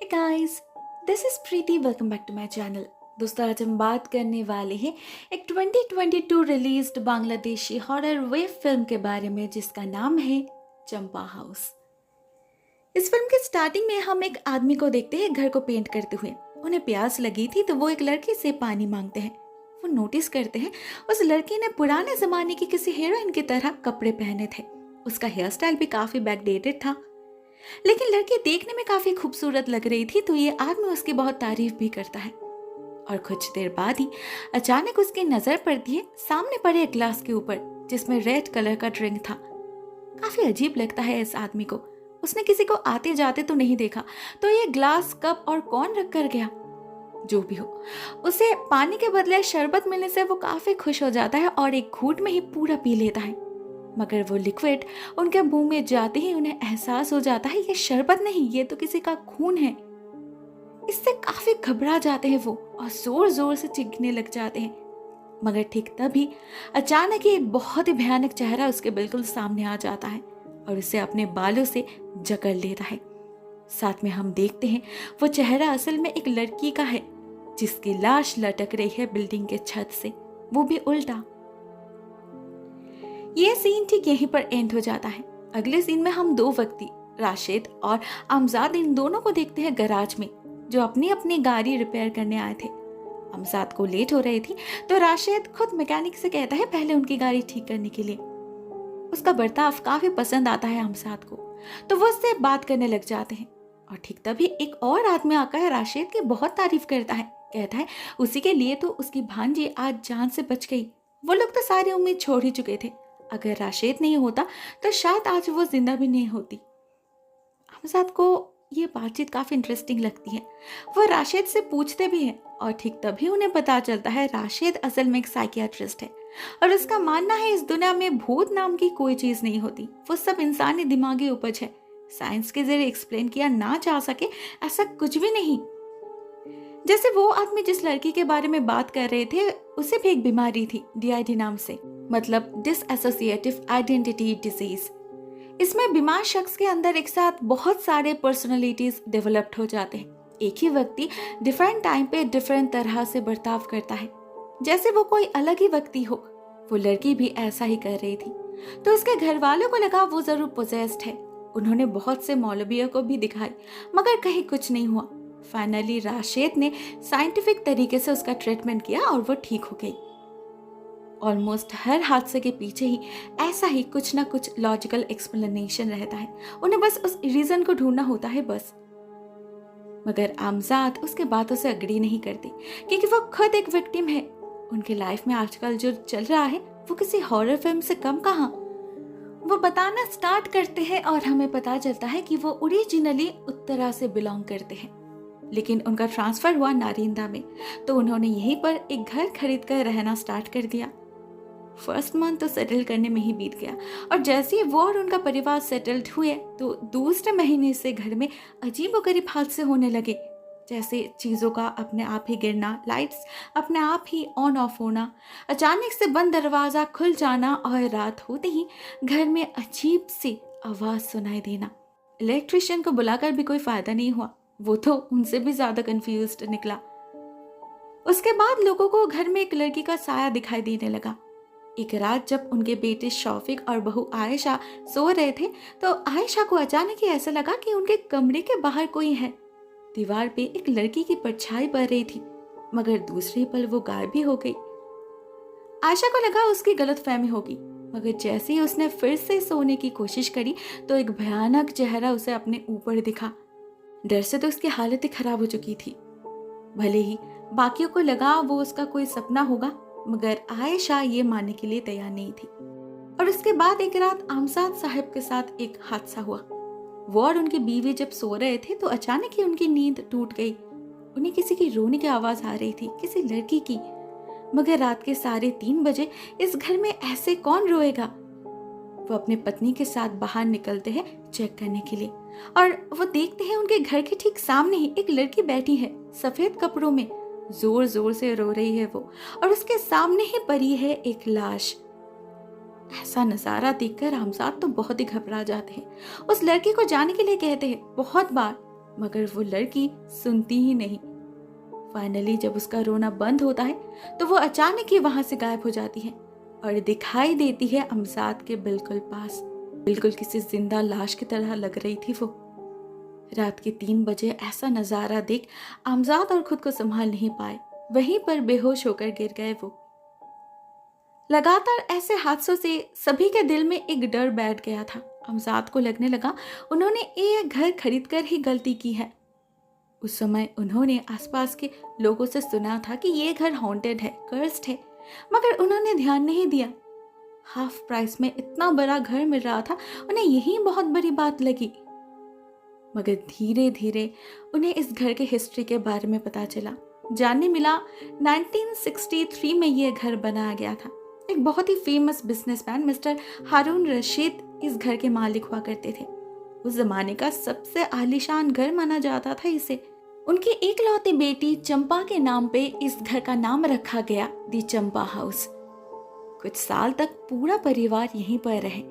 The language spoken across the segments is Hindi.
Hey guys, this is Preeti. Welcome back to my channel. दोस्तों आज हम बात करने वाले हैं एक 2022 released Bangladeshi horror web film के बारे में जिसका नाम है चंपा हाउस। इस फिल्म के स्टार्टिंग में हम एक आदमी को देखते हैं घर को पेंट करते हुए। उन्हें प्यास लगी थी तो वो एक लड़की से पानी मांगते हैं। वो नोटिस करते हैं उस लड़की ने पुराने जमाने की किसी हीरोइन की तरह कपड़े पहने थे। उसका हेयर स्टाइल भी काफी बैकडेटेड था, लेकिन लड़की देखने में काफी खूबसूरत लग रही थी तो ये आदमी उसकी बहुत तारीफ भी करता है। और कुछ देर बाद ही अचानक उसकी नजर पड़ती है सामने पड़े एक ग्लास के ऊपर जिसमें रेड कलर का ड्रिंक था। काफी अजीब लगता है इस आदमी को। उसने किसी को आते जाते तो नहीं देखा, तो ये ग्लास कप और कौन रख कर गया। जो भी हो, उसे पानी के बदले शरबत मिलने से वो काफी खुश हो जाता है और एक घूंट में ही पूरा पी लेता है। मगर वो लिक्विड उनके मुंह में जाते ही उन्हें एहसास हो जाता है ये शरबत नहीं, ये तो किसी का खून है। इससे काफी घबरा जाते हैं वो और जोर जोर से चीखने लग जाते हैं। मगर ठीक तभी अचानक ही एक बहुत ही भयानक चेहरा उसके बिल्कुल सामने आ जाता है और उसे अपने बालों से जकड़ लेता है। साथ में हम देखते हैं वो चेहरा असल में एक लड़की का है जिसकी लाश लटक रही है बिल्डिंग के छत से, वो भी उल्टा। ये सीन ठीक यहीं पर एंड हो जाता है। अगले सीन में हम दो व्यक्ति राशिद और अमजाद इन दोनों को देखते हैं गैराज में, जो अपनी अपनी गाड़ी रिपेयर करने आए थे। अमजाद को लेट हो रही थी तो राशिद खुद मैकेनिक से कहता है पहले उनकी गाड़ी ठीक करने के लिए। उसका बर्ताव काफी पसंद आता है अमजाद को, तो वो उससे बात करने लग जाते हैं। और ठीक तभी एक और आदमी आकर है राशिद की बहुत तारीफ करता है, कहता है उसी के लिए तो उसकी भांजी आज जान से बच गई। वो लोग तो सारी उम्मीद छोड़ ही चुके थे। अगर राशिद नहीं होता तो शायद आज वो जिंदा भी नहीं होती। हमजाद को ये बातचीत काफी इंटरेस्टिंग लगती है। वो राशिद से पूछते भी हैं और ठीक तभी उन्हें पता चलता है राशिद असल में एक साइकियाट्रिस्ट है और उसका मानना है इस दुनिया में भूत नाम की कोई चीज नहीं होती, वो सब इंसानी दिमागी उपज है। साइंस के जरिए एक्सप्लेन किया ना जा सके ऐसा कुछ भी नहीं। जैसे वो आदमी जिस लड़की के बारे में बात कर रहे थे उसे भी एक बीमारी थी DID नाम से, मतलब डिसएसोसिएटिव आइडेंटिटी डिजीज। इसमें बीमार शख्स के अंदर एक साथ बहुत सारे पर्सनालिटीज डेवलप्ड हो जाते हैं। एक ही व्यक्ति डिफरेंट टाइम पे डिफरेंट तरह से बर्ताव करता है, जैसे वो कोई अलग ही व्यक्ति हो। वो लड़की भी ऐसा ही कर रही थी, तो उसके घर वालों को लगा वो जरूर पोजेस्ड है। उन्होंने बहुत से मौलवियों को भी दिखाई मगर कहीं कुछ नहीं हुआ। फाइनली राशिद ने साइंटिफिक तरीके से उसका ट्रीटमेंट किया और वो ठीक हो गई। ऑलमोस्ट हर हादसे के पीछे ही ऐसा ही कुछ ना कुछ लॉजिकल एक्सप्लेनेशन रहता है, उन्हें बस उस रीजन को ढूंढना होता है बस। मगर आमजाद उसके बातों से अग्री नहीं करती क्योंकि वो खुद एक विक्टिम है। उनके लाइफ में आजकल जो चल रहा है वो किसी हॉरर फिल्म से कम कहाँ। वो बताना स्टार्ट करते हैं और हमें पता चलता है कि वो ओरिजिनली उत्तरा से बिलोंग करते हैं, लेकिन उनका ट्रांसफर हुआ नारिंदा में, तो उन्होंने यहीं पर एक घर खरीद कर रहना स्टार्ट कर दिया। फर्स्ट मंथ तो सेटल करने में ही बीत गया और जैसे ही वो और उनका परिवार सेटल्ड हुए तो दूसरे महीने से घर में अजीबोगरीब हादसे होने लगे, जैसे चीज़ों का अपने आप ही गिरना, लाइट्स अपने आप ही ऑन ऑफ होना, अचानक से बंद दरवाज़ा खुल जाना और रात होते ही घर में अजीब सी आवाज़ सुनाई देना। इलेक्ट्रिशियन को बुलाकर भी कोई फ़ायदा नहीं हुआ, वो तो उनसे भी ज़्यादा कंफ्यूज्ड निकला। उसके बाद लोगों को घर में एक लड़की का साया दिखाई देने लगा। एक रात जब उनके बेटे शौफिक और बहू आयशा सो रहे थे तो आयशा को अचानक ही ऐसा लगा कि उनके कमरे के बाहर कोई है। दीवार पे एक लड़की की परछाई पड़ रही थी, मगर दूसरे पल वो गायब भी हो गई। आयशा को लगा उसकी गलतफहमी होगी, मगर जैसे ही उसने फिर से सोने की कोशिश करी तो एक भयानक चेहरा उसे अपने ऊपर दिखा। डर से तो उसकी हालत ही खराब हो चुकी थी। भले ही बाकियों को लगा वो उसका कोई सपना होगा, मगर आयशा ये मानने के लिए तैयार नहीं थी। और उसके बाद एक रात आमजाद साहब के साथ एक हादसा हुआ। वो और उनकी बीवी जब सो रहे थे तो अचानक ही उनकी नींद टूट गई। उन्हें किसी की रोने की आवाज आ रही थी, किसी लड़की की। मगर रात के 3:30 बजे इस घर में ऐसे कौन रोएगा। वो अपने पत्नी के साथ बाहर निकलते हैं चेक करने के लिए और वो देखते हैं उनके घर के ठीक सामने ही एक लड़की बैठी है सफेद कपड़ों में, जोर जोर से रो रही है वो, और उसके सामने ही पड़ी है एक लाश। ऐसा नजारा देखकर हमसाद तो बहुत ही घबरा जाते हैं। उस लड़की को जाने के लिए कहते हैं बहुत बार, मगर वो लड़की सुनती ही नहीं। फाइनली जब उसका रोना बंद होता है तो वो अचानक ही वहां से गायब हो जाती है और दिखाई देती है अमजाद के बिल्कुल पास। बिल्कुल किसी जिंदा लाश की तरह लग रही थी वो। रात के 3 बजे ऐसा नजारा देख अमजाद और खुद को संभाल नहीं पाए, वहीं पर बेहोश होकर गिर गए वो। लगातार ऐसे हादसों से सभी के दिल में एक डर बैठ गया था। अमजाद को लगने लगा उन्होंने ये घर खरीदकर ही गलती की है। उस समय उन्होंने आसपास के लोगों से सुना था कि ये घर हॉन्टेड है, कर्स्ड है, मगर उन्होंने ध्यान नहीं दिया। हाफ प्राइस में इतना बड़ा घर मिल रहा था, उन्हें यही बहुत बड़ी बात लगी। मगर धीरे धीरे उन्हें इस घर के हिस्ट्री के बारे में पता चला। जानने मिला 1963 में यह घर बनाया गया था। एक बहुत ही फेमस बिजनेसमैन मिस्टर हारून रशीद इस घर के मालिक हुआ करते थे। उस जमाने का सबसे आलीशान घर माना जाता था इसे। उनकी एकलौती बेटी चंपा के नाम पे इस घर का नाम रखा गया दी चंपा हाउस। कुछ साल तक पूरा परिवार यहीं पर रहे,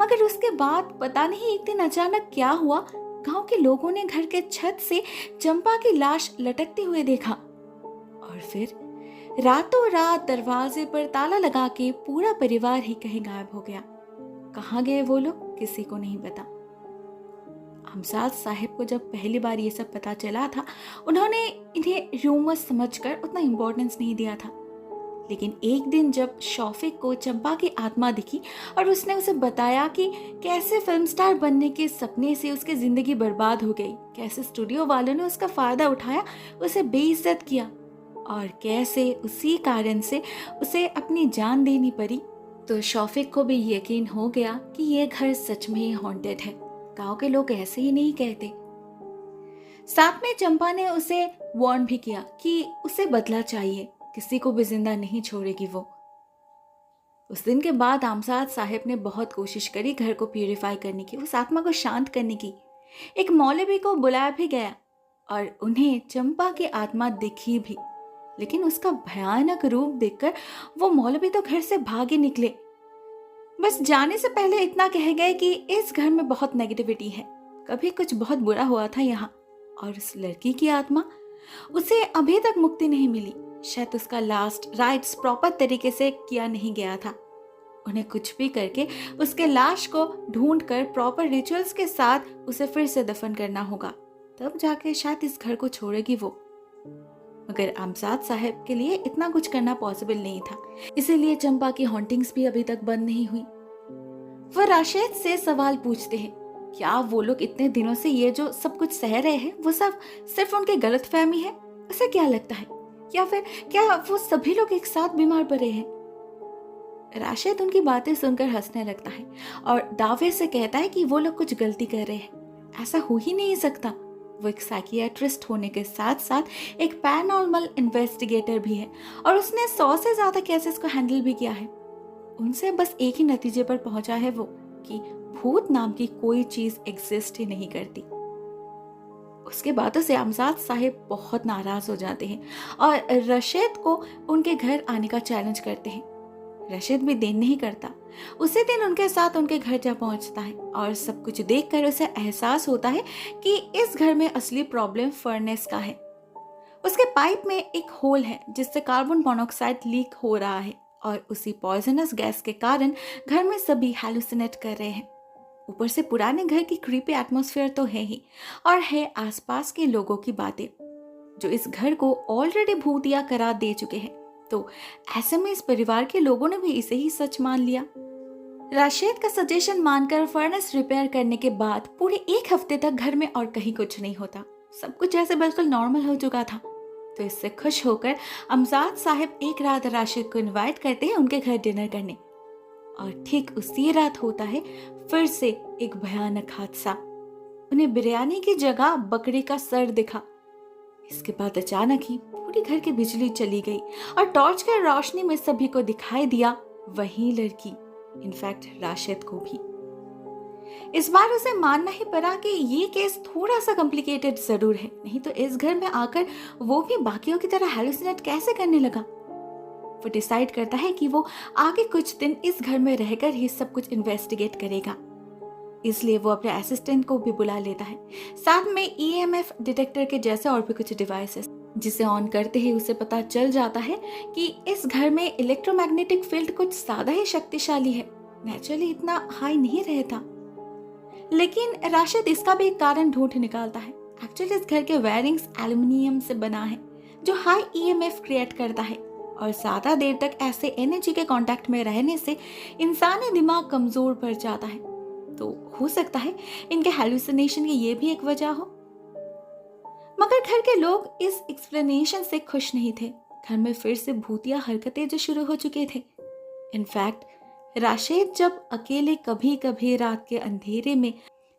मगर उसके बाद पता नहीं एक दिन अचानक क्या हुआ, गांव के लोगों ने घर के छत से चंपा की लाश लटकते हुए देखा और फिर रातों रात दरवाजे पर ताला लगा के पूरा परिवार ही कहीं गायब हो गया। कहाँ गए वो लोग किसी को नहीं पता। अमजाद साहिब को जब पहली बार ये सब पता चला था, उन्होंने इन्हें रूमर्स समझकर उतना इम्पोर्टेंस नहीं दिया था। लेकिन एक दिन जब शौफिक को चंपा की आत्मा दिखी और उसने उसे बताया कि कैसे फिल्म स्टार बनने के सपने से उसकी जिंदगी बर्बाद हो गई, कैसे स्टूडियो वालों ने उसका फायदा उठाया, उसे बेइज्जत किया और कैसे उसी कारण से उसे अपनी जान देनी पड़ी, तो शौफिक को भी यकीन हो गया कि यह घर सच में ही हॉन्टेड है। गांव के लोग ऐसे ही नहीं कहते। साथ में चंपा ने उसे वार्न भी किया कि उसे बदला चाहिए, किसी को भी जिंदा नहीं छोड़ेगी वो। उस दिन के बाद अमजाद साहिब ने बहुत कोशिश करी घर को प्यूरिफाई करने की, उस आत्मा को शांत करने की। एक मौलवी को बुलाया भी गया और उन्हें चंपा की आत्मा दिखी भी, लेकिन उसका भयानक रूप देखकर वो मौलवी तो घर से भागे निकले। बस जाने से पहले इतना कह गए कि इस घर में बहुत नेगेटिविटी है, कभी कुछ बहुत बुरा हुआ था यहाँ, और उस लड़की की आत्मा, उसे अभी तक मुक्ति नहीं मिली। शायद उसका लास्ट राइट्स प्रॉपर तरीके से किया नहीं गया था। उन्हें कुछ भी करके उसके लाश को ढूंढकर प्रॉपर रिचुअल्स के साथ उसे फिर से दफन करना होगा, तब जाके शायद इस घर को छोड़ेगी वो। मगर अमजाद साहब के लिए इतना कुछ करना पॉसिबल नहीं था, इसीलिए चंपा की हॉन्टिंग्स भी अभी तक बंद नहीं हुई। वह राशिद से सवाल पूछते हैं, क्या वो लोग इतने दिनों से ये जो सब कुछ सह रहे हैं वो सब सिर्फ उनकी गलतफहमी है? उसे क्या लगता है, या फिर क्या वो सभी लोग एक साथ बीमार पड़े हैं? राशिद उनकी बातें सुनकर हंसने लगता है और दावे से कहता है कि वो लोग कुछ गलती कर रहे हैं, ऐसा हो ही नहीं सकता। वो एक साइकियाट्रिस्ट होने के साथ साथ एक पैरानॉर्मल इन्वेस्टिगेटर भी है और उसने 100 से ज्यादा केसेस को हैंडल भी किया है। उनसे बस एक ही नतीजे पर पहुंचा है वो, कि भूत नाम की कोई चीज एग्जिस्ट ही नहीं करती। उसके बातों से अमजाद साहिब बहुत नाराज हो जाते हैं और रशीद को उनके घर आने का चैलेंज करते हैं। रशीद भी देर नहीं करता, उसी दिन उनके साथ उनके घर जा पहुंचता है और सब कुछ देखकर उसे एहसास होता है कि इस घर में असली प्रॉब्लम फर्नेस का है। उसके पाइप में एक होल है जिससे कार्बन मोनोऑक्साइड लीक हो रहा है और उसी पॉइजनस गैस के कारण घर में सभी हैलुसिनेट कर रहे हैं। ऊपर से पुराने घर की क्रीपी एटमॉस्फेयर तो है ही, और है आसपास के लोगों की बातें जो इस घर को ऑलरेडी भूतिया करार दे चुके हैं। तो ऐसे में इस परिवार के लोगों ने भी इसे ही सच मान लिया। राशिद का सजेशन मानकर फर्नेस रिपेयर करने के बाद पूरे 1 हफ्ते तक घर में और कहीं कुछ नहीं होता, सब कुछ जैसे बिल्कुल नॉर्मल हो चुका था। तो इससे खुश होकर अमजाद साहिब एक रात राशिद को इनवाइट करते हैं उनके घर डिनर करने, और ठीक उसी रात होता है फिर से एक भयानक हादसा। उन्हें बिरयानी की जगह बकरी का सर दिखा। इसके बाद अचानक ही पूरी घर की बिजली चली गई और टॉर्च की रोशनी में सभी को दिखाई दिया वही लड़की, इनफैक्ट राशिद को भी। इस बार उसे मानना ही पड़ा कि ये केस थोड़ा सा कॉम्प्लिकेटेड जरूर है, नहीं तो इस घर में आकर वो भी बाकियों की तरह हैलुसिनेट कैसे करने लगा। वो डिसाइड करता है कि वो आगे कुछ दिन इस घर में रहकर ही सब कुछ इन्वेस्टिगेट करेगा। इसलिए वो अपने असिस्टेंट को भी बुला लेता है, साथ में ईएमएफ डिटेक्टर के जैसे और भी कुछ डिवाइसेस, जिसे ऑन करते ही उसे पता चल जाता है कि इस घर में इलेक्ट्रोमैग्नेटिक फील्ड कुछ ज्यादा ही शक्तिशाली है। नेचुरली इतना हाई नहीं रहता, लेकिन राशिद इसका भी एक कारण ढूंढ निकालता है। एक्चुअली इस घर के वायरिंग्स एल्युमिनियम से बना है, जो हाई ईएमएफ क्रिएट करता है, और ज्यादा देर तक ऐसे एनर्जी के कांटेक्ट में रहने से इंसानी दिमाग कमजोर पड़ जाता है। तो हो सकता है इनके हेलुसिनेशन की ये भी एक वजह हो। मगर घर के लोग इस एक्सप्लेनेशन से खुश नहीं थे। घर में फिर से भूतिया हरकतें जो शुरू हो चुके थे। इनफैक्ट राशिद जब अकेले कभी कभी रात के अंधेरे में,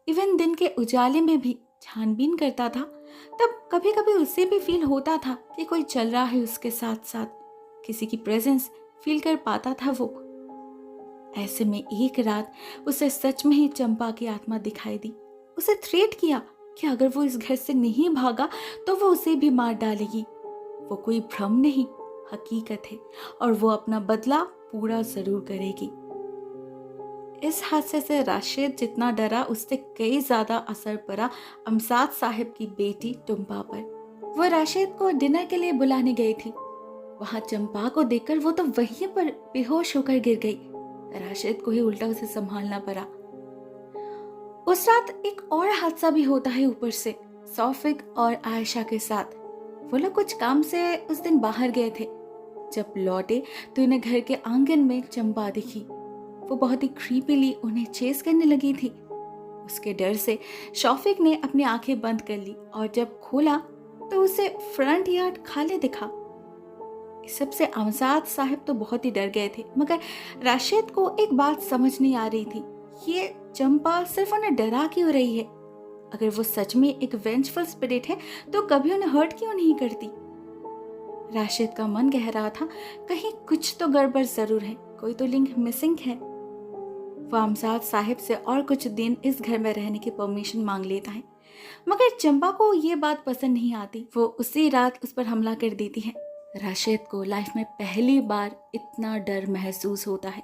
इवन दिन के उजाले में भी छानबीन करता था, तब कभी कभी उसे भी फील होता था कि कोई चल रहा है उसके साथ साथ, किसी की प्रेजेंस फील कर पाता था वो। ऐसे में एक रात उसे सच में ही चंपा की आत्मा दिखाई दी। उसे थ्रेट किया कि अगर वो इस घर से नहीं भागा तो वो उसे भी मार डालेगी। वो कोई भ्रम नहीं, हकीकत है, और वो अपना बदला पूरा जरूर करेगी। इस हादसे से राशिद जितना डरा, उससे कई ज्यादा असर पड़ा अमजाद साहिब की बेटी टुम्पा पर। वो राशिद को डिनर के लिए बुलाने गई थी। वहां चंपा को देखकर वो तो वहीं पर बेहोश होकर गिर गई। राशिद को ही उल्टा उसे संभालना पड़ा। उस रात एक और हादसा भी होता है ऊपर से, सौफिक और आयशा के साथ। वो लोग कुछ काम से उस दिन बाहर गए थे। जब लौटे तो उन्हें घर के आंगन में चंपा दिखी। वो बहुत ही क्रीपीली उन्हें चेस करने लगी थी। उसके डर से शौफिक ने अपनी आंखें बंद कर ली, और जब खोला तो उसे फ्रंट यार्ड खाली दिखा। इस सबसे अमजाद साहिब तो बहुत ही डर गए थे, मगर राशिद को एक बात समझ नहीं आ रही थी, ये चंपा सिर्फ उन्हें डरा क्यों रही है? अगर वो सच में एक वेंजफुल स्पिरिट है तो कभी उन्हें हर्ट क्यों नहीं करती? राशिद का मन कह रहा था कहीं कुछ तो गड़बड़ जरूर है, कोई तो लिंक मिसिंग है। वो अमजाद साहिब से और कुछ दिन इस घर में रहने की परमिशन मांग लेता है, मगर चंपा को ये बात पसंद नहीं आती। वो उसी रात उस पर हमला कर देती है। राशिद को लाइफ में पहली बार इतना डर महसूस होता है।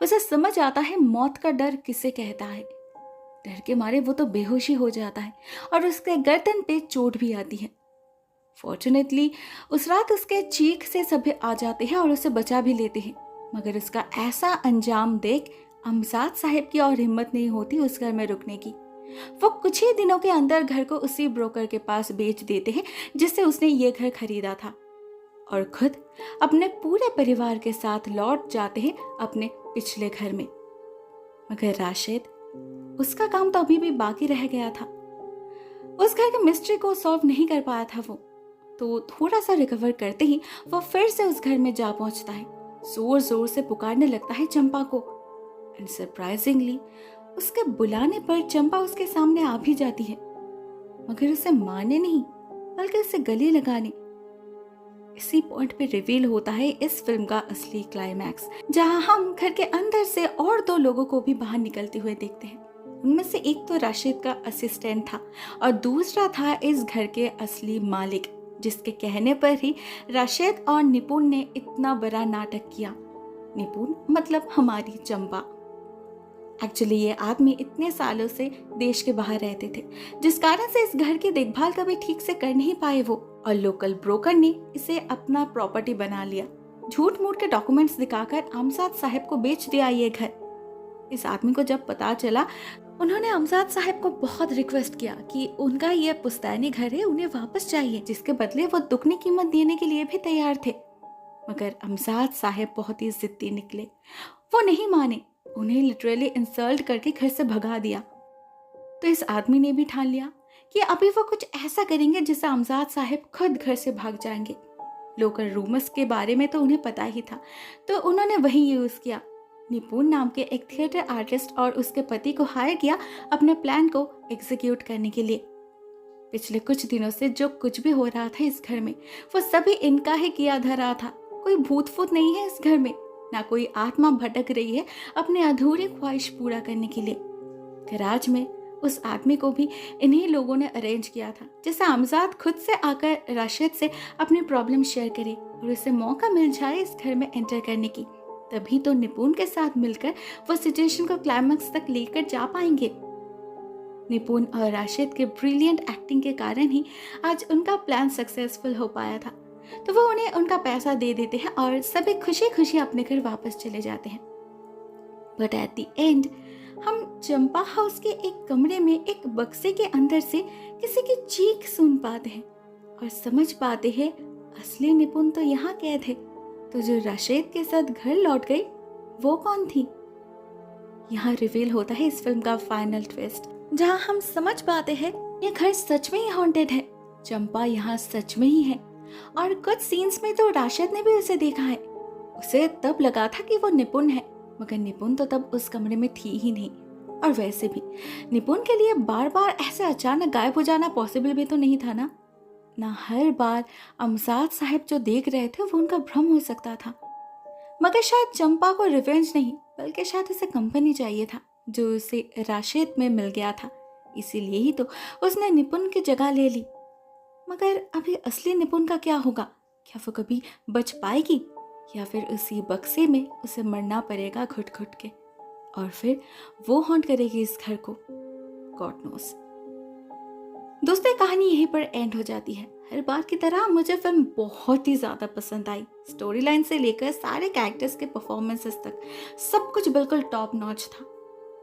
उसे समझ आता है मौत का डर किसे कहता है। डर के मारे वो तो बेहोशी हो जाता है, और उसके गर्दन पे चोट भी आती है। फॉर्चुनेटली उस रात उसके चीख से सभी आ जाते हैं और उसे बचा भी लेते हैं, मगर उसका ऐसा अंजाम देख अमजाद साहिब की और हिम्मत नहीं होती उस घर में रुकने की। वो कुछ ही दिनों के अंदर घर को उसी ब्रोकर के पास बेच देते हैं जिससे उसने ये घर खरीदा था, और खुद अपने पूरे परिवार के साथ लौट जाते हैं अपने पिछले घर में। मगर राशिद, उसका काम तो अभी भी बाकी रह गया था। उस घर के मिस्ट्री को सॉल्व नहीं कर पाया था वो। तो थोड़ा सा रिकवर करते ही वो फिर से उस घर में जा पहुंचता है। जोर जोर से पुकारने लगता है चंपा को, एंड सरप्राइजिंगली उसके बुलाने पर चंपा उसके सामने आ भी जाती है, मगर उसे मारने नहीं बल्कि उसे गले लगाने। इसी पॉइंट पे रिवील होता है इस फिल्म का असली क्लाइमैक्स, जहां हम घर के अंदर से और दो लोगों को भी बाहर निकलते हुए देखते हैं। उनमें से एक तो राशिद का असिस्टेंट था और दूसरा था इस घर के असली मालिक, जिसके कहने पर ही राशिद और निपुण ने इतना बड़ा नाटक किया। निपुण मतलब हमारी चंपा। एक्चुअली ये आदमी इतने सालों से देश के बाहर रहते थे, जिस कारण से इस घर की देखभाल कभी ठीक से कर नहीं पाए वो, और लोकल ब्रोकर ने इसे अपना प्रॉपर्टी बना लिया। झूठ मूठ के डॉक्यूमेंट्स दिखाकर अमजाद साहिब को बेच दिया ये घर। इस आदमी को जब पता चला, उन्होंने अमजाद साहिब को बहुत रिक्वेस्ट किया कि उनका ये पुश्तैनी घर है, उन्हें वापस चाहिए, जिसके बदले वो दुगनी कीमत देने के लिए भी तैयार थे। मगर अमजाद साहिब बहुत ही जिद्दी निकले। वो नहीं माने, उन्हें लिटरली इंसल्ट करके घर से भगा दिया। तो इस आदमी ने भी ठान लिया कि अभी वो कुछ ऐसा करेंगे जिससे अमजाद साहिब खुद घर से भाग जाएंगे। लोकल रूमर्स के बारे में तो उन्हें पता ही था, तो उन्होंने वही यूज किया। निपुण नाम के एक थिएटर आर्टिस्ट और उसके पति को हायर किया अपने प्लान को एग्जीक्यूट करने के लिए। पिछले कुछ दिनों से जो कुछ भी हो रहा था इस घर में, वो सभी इनका ही किया धरा था। कोई भूत फूत नहीं है इस घर में, ना कोई आत्मा भटक रही है अपनी अधूरी ख्वाहिश पूरा करने के लिए। गैराज में उस आदमी को भी इन्हीं लोगों ने अरेंज किया था, जिससे अमजाद खुद से आकर राशिद से अपनी प्रॉब्लम शेयर करे और उसे मौका मिल जाए इस घर में एंटर करने की। तभी तो निपुण के साथ मिलकर वो सिचुएशन को क्लाइमैक्स तक लेकर जा पाएंगे। निपुण और राशिद के ब्रिलियंट एक्टिंग के कारण ही आज उनका प्लान सक्सेसफुल हो पाया था। तो वो उन्हें उनका पैसा दे देते हैं और सभी खुशी खुशी अपने घर वापस चले जाते हैं। बट एट द एंड हम चंपा हाउस के एक कमरे में एक बक्से के अंदर से किसी की चीख सुन पाते हैं और समझ पाते हैं असली निपुण तो यहाँ कैद है। तो जो राशिद के साथ घर लौट गई वो कौन थी? यहाँ रिवील होता है इस फिल्म का फाइनल ट्विस्ट, जहाँ हम समझ पाते हैं ये घर सच में ही हॉन्टेड है। चंपा यहाँ सच में ही है और कुछ सीन्स में तो राशिद ने भी उसे देखा है। उसे तब लगा था कि वो निपुण है, मगर निपुण तो तब उस कमरे में थी ही नहीं। और वैसे भी निपुण के लिए बार बार ऐसे अचानक गायब हो जाना पॉसिबल भी तो नहीं था ना हर बार अमजाद साहब जो देख रहे थे वो उनका भ्रम हो सकता था। मगर शायद चंपा को रिवेंज नहीं बल्कि शायद उसे कंपनी चाहिए था जो उसे राशिद में मिल गया था। इसीलिए ही तो उसने निपुण की जगह ले ली। मगर अभी असली निपुण का क्या होगा? क्या वो कभी बच पाएगी या फिर उसी बक्से में उसे मरना पड़ेगा घुट घुट के और फिर वो हॉन्ट करेगी इस घर को? God knows. दोस्तों कहानी यहीं पर एंड हो जाती है। हर बार की तरह मुझे फिल्म बहुत ही ज़्यादा पसंद आई। स्टोरी लाइन से लेकर सारे कैरेक्टर्स के परफॉर्मेंसेस तक सब कुछ बिल्कुल टॉप नॉच था।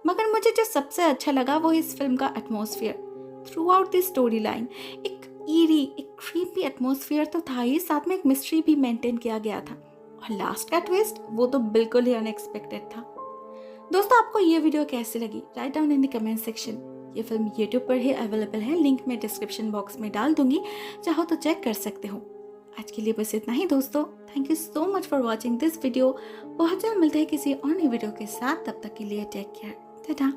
मगर मुझे जो सबसे अच्छा लगा वो इस फिल्म का atmosphere. Through out the story line एक ईरी एक क्रीपी एटमॉस्फेयर तो था ही, साथ में एक मिस्ट्री भी मेंटेन किया गया था और लास्ट का ट्विस्ट वो तो बिल्कुल ही अनएक्सपेक्टेड था। दोस्तों आपको ये वीडियो कैसी लगी? Write down in the comment section. ये फिल्म YouTube पर ही अवेलेबल है, लिंक मैं डिस्क्रिप्शन बॉक्स में डाल दूंगी, चाहो तो चेक कर सकते हो। आज के लिए बस इतना ही दोस्तों। Thank you so much for watching this video. बहुत जल्द मिलते हैं किसी और नई वीडियो के साथ, तब तक के लिए टेक केयर, टाटा।